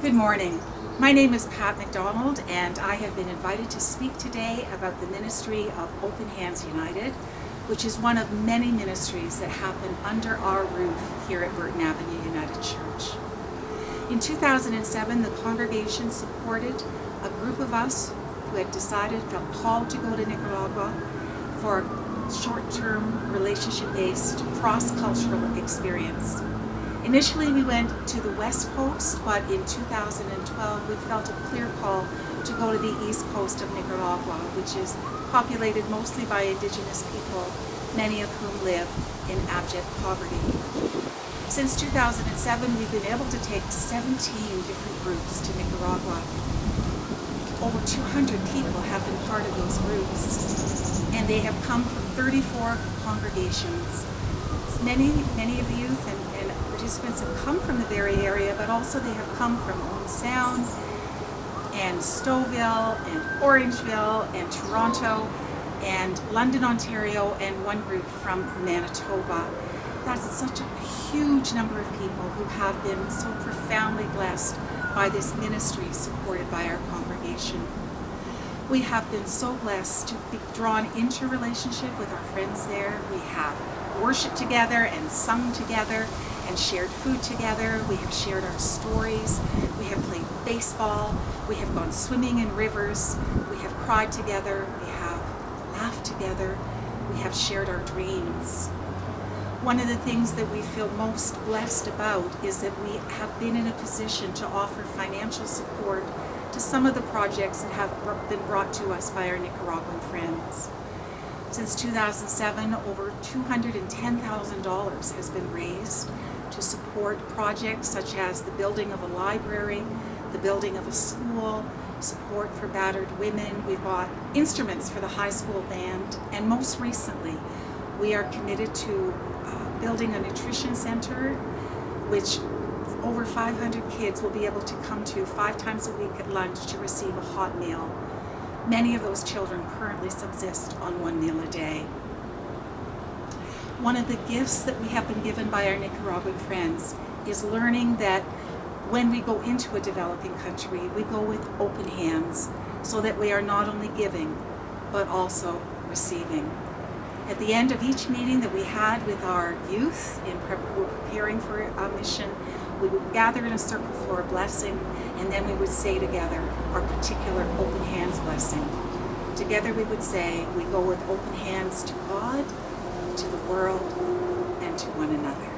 Good morning. My name is Pat McDonald, and I have been invited to speak today about the ministry of Open Hands United, which is one of many ministries that happen under our roof here at Burton Avenue United Church. In 2007, the congregation supported a group of us who had decided, felt called to go to Nicaragua for a short-term, relationship-based, cross-cultural experience. Initially, we went to the West Coast, but in 2012, we felt a clear call to go to the East Coast of Nicaragua, which is populated mostly by indigenous people, many of whom live in abject poverty. Since 2007, we've been able to take 17 different groups to Nicaragua. Over 200 people have been part of those groups, and they have come from 34 congregations. Many of the youth and participants have come from the very area, but also they have come from Owen Sound and Stouffville and Orangeville and Toronto and London, Ontario, and one group from Manitoba. That's such a huge number of people who have been so profoundly blessed by this ministry supported by our congregation. We have been so blessed to be drawn into relationship with our friends there. We have worshiped together and sung together and shared food together. We have shared our stories. We have played baseball. We have gone swimming in rivers. We have cried together. We have laughed together. We have shared our dreams. One of the things that we feel most blessed about is that we have been in a position to offer financial support to some of the projects that have been brought to us by our Nicaraguan friends. Since 2007, over $210,000 has been raised to support projects such as the building of a library, the building of a school, support for battered women. We bought instruments for the high school band, and most recently, we are committed to building a nutrition center, which over 500 kids will be able to come to 5 times a week at lunch to receive a hot meal. Many of those children currently subsist on 1 meal a day. One of the gifts that we have been given by our Nicaraguan friends is learning that when we go into a developing country, we go with open hands so that we are not only giving, but also receiving. At the end of each meeting that we had with our youth who were preparing for a mission, we would gather in a circle for a blessing, and then we would say together our particular open hands blessing. Together we would say, we go with open hands to God, to the world, and to one another.